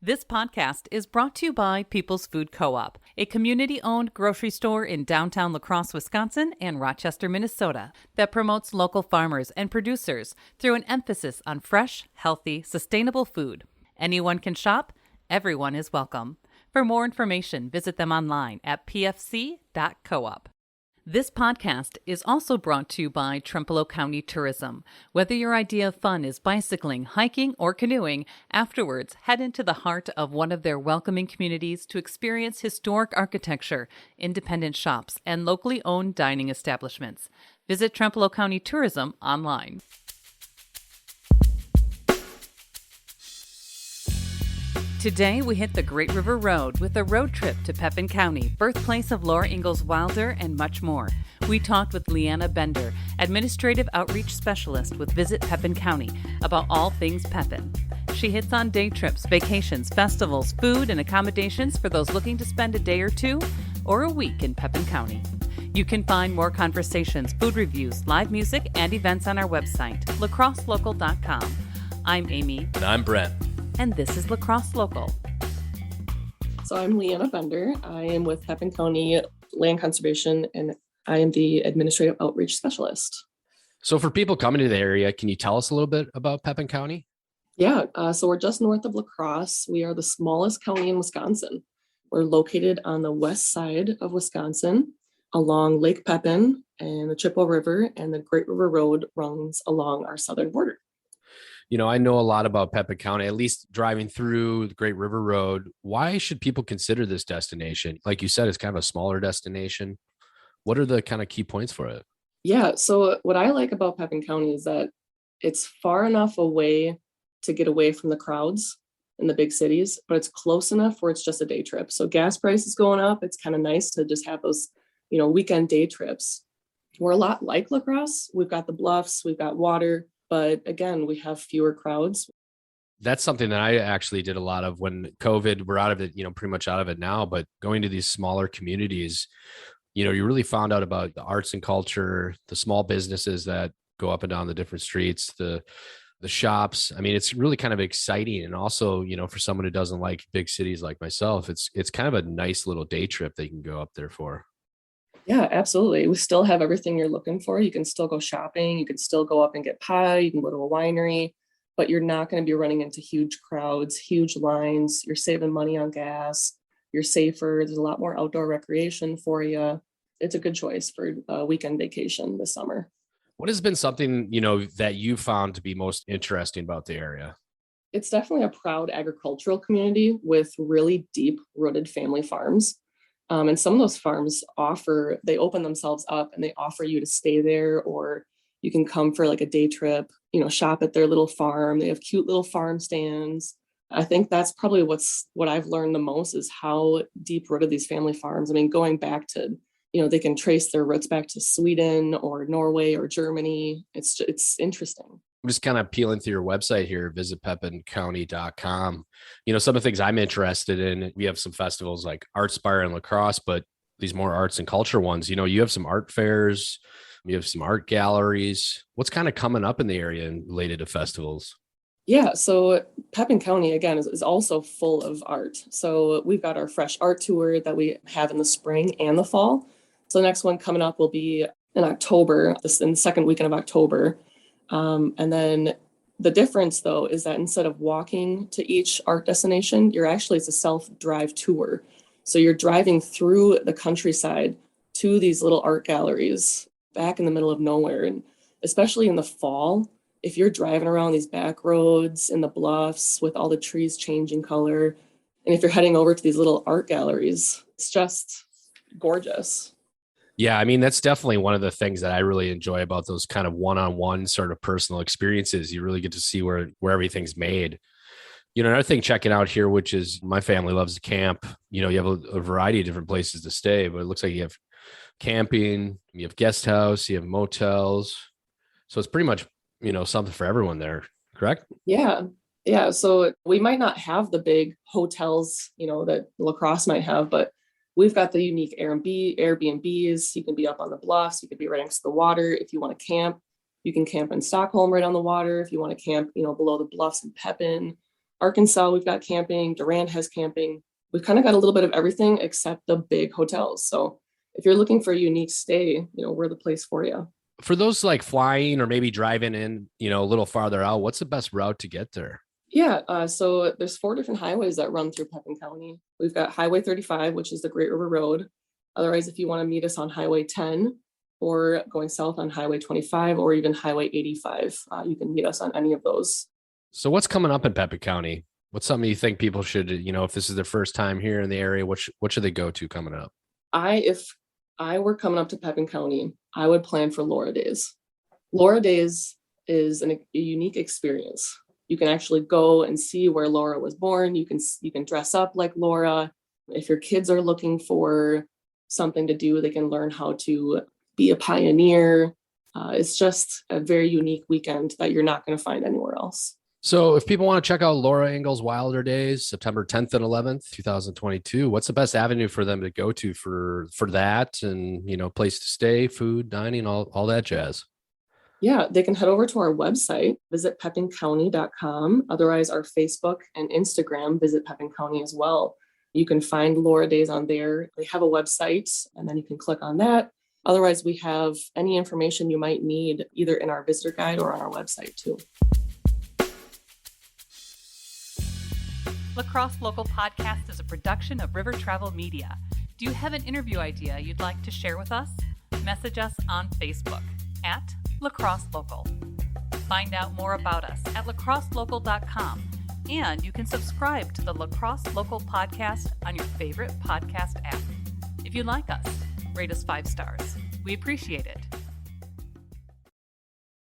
This podcast is brought to you by People's Food Co-op, a community-owned grocery store in downtown La Crosse, Wisconsin and Rochester, Minnesota, that promotes local farmers and producers through an emphasis on fresh, healthy, sustainable food. Anyone can shop. Everyone is welcome. For more information, visit them online at pfc.coop. This podcast is also brought to you by Trempealeau County Tourism. Whether your idea of fun is bicycling, hiking, or canoeing, afterwards head into the heart of one of their welcoming communities to experience historic architecture, independent shops, and locally owned dining establishments. Visit Trempealeau County Tourism online. Today, we hit the Great River Road with a road trip to Pepin County, birthplace of Laura Ingalls Wilder, and much more. We talked with Leanna Bender, Administrative Outreach Specialist with Visit Pepin County, about all things Pepin. She hits on day trips, vacations, festivals, food, and accommodations for those looking to spend a day or two or a week in Pepin County. You can find more conversations, food reviews, live music, and events on our website, lacrosselocal.com. I'm Amy. And I'm Brent. And this is La Crosse Local. So I'm Leanna Bender. I am with Pepin County Land Conservation, and I am the Administrative Outreach Specialist. So for people coming to the area, can you tell us a little bit about Pepin County? Yeah, so we're just north of La Crosse. We are the smallest county in Wisconsin. We're located on the west side of Wisconsin along Lake Pepin and the Chippewa River, and the Great River Road runs along our southern border. You know, I know a lot about Pepin County, at least driving through the Great River Road. Why should people consider this destination? Like you said, it's kind of a smaller destination. What are the kind of key points for it? Yeah, so what I like about Pepin County is that it's far enough away to get away from the crowds in the big cities, but it's close enough where it's just a day trip. So gas prices going up, it's kind of nice to just have those, weekend day trips. We're a lot like La Crosse. We've got the bluffs, we've got water. But again, we have fewer crowds. That's something that I actually did a lot of when COVID. We're out of it, pretty much out of it now, but going to these smaller communities, you really found out about the arts and culture, the small businesses that go up and down the different streets, the shops. I mean, it's really kind of exciting. And also, for someone who doesn't like big cities like myself, it's kind of a nice little day trip they can go up there for. Yeah, absolutely. We still have everything you're looking for. You can still go shopping. You can still go up and get pie. You can go to a winery, but you're not going to be running into huge crowds, huge lines. You're saving money on gas. You're safer. There's a lot more outdoor recreation for you. It's a good choice for a weekend vacation this summer. What has been something, that you found to be most interesting about the area? It's definitely a proud agricultural community with really deep-rooted family farms. And some of those farms they open themselves up and they offer you to stay there, or you can come for like a day trip, shop at their little farm. They have cute little farm stands. I think that's probably what I've learned the most is how deep rooted these family farms. I mean, going back to, they can trace their roots back to Sweden or Norway or Germany. It's interesting. I'm just kind of peeling through your website here, visitpepincounty.com. Some of the things I'm interested in, we have some festivals like Artspire and La Crosse, but these more arts and culture ones, you have some art fairs, you have some art galleries. What's kind of coming up in the area and related to festivals? Yeah, so Pepin County, again, is also full of art. So we've got our Fresh Art Tour that we have in the spring and the fall. So the next one coming up will be in October, in the second weekend of October. And then the difference, though, is that instead of walking to each art destination, it's a self-drive tour. So you're driving through the countryside to these little art galleries back in the middle of nowhere. And especially in the fall, if you're driving around these back roads in the bluffs with all the trees changing color, and if you're heading over to these little art galleries, it's just gorgeous. Yeah, I mean, that's definitely one of the things that I really enjoy about those kind of one-on-one sort of personal experiences. You really get to see where everything's made. Another thing checking out here, which is my family loves to camp. You have a variety of different places to stay, but it looks like you have camping, you have guest house, you have motels. So it's pretty much, something for everyone there, correct? Yeah. Yeah. So we might not have the big hotels, that La Crosse might have, but we've got the unique Airbnbs. You can be up on the bluffs. You could be right next to the water. If you want to camp, you can camp in Stockholm right on the water. If you want to camp, below the bluffs in Pepin. Arkansas, we've got camping. Durant has camping. We've kind of got a little bit of everything except the big hotels. So if you're looking for a unique stay, we're the place for you. For those like flying or maybe driving in, a little farther out, what's the best route to get there? Yeah, so there's 4 different highways that run through Pepin County. We've got Highway 35, which is the Great River Road. Otherwise, if you want to meet us on Highway 10 or going south on Highway 25 or even Highway 85, you can meet us on any of those. So what's coming up in Pepin County? What's something you think people should, if this is their first time here in the area, what should they go to coming up? If I were coming up to Pepin County, I would plan for Laura Days. Laura Days is a unique experience. You can actually go and see where Laura was born. You can dress up like Laura. If your kids are looking for something to do, they can learn how to be a pioneer. It's just a very unique weekend that you're not going to find anywhere else. So if people want to check out Laura Ingalls Wilder Days, September 10th and 11th, 2022, what's the best avenue for them to go to for that and, place to stay, food, dining, all that jazz? Yeah, they can head over to our website, visit pepincounty.com. Otherwise, our Facebook and Instagram, visit Pepin County as well. You can find Laura Days on there. They have a website, and then you can click on that. Otherwise, we have any information you might need either in our visitor guide or on our website too. La Crosse Local Podcast is a production of River Travel Media. Do you have an interview idea you'd like to share with us? Message us on Facebook at La Crosse Local. Find out more about us at lacrosselocal.com, and you can subscribe to the La Crosse Local Podcast on your favorite podcast app. If you like us, rate us 5 stars. We appreciate it.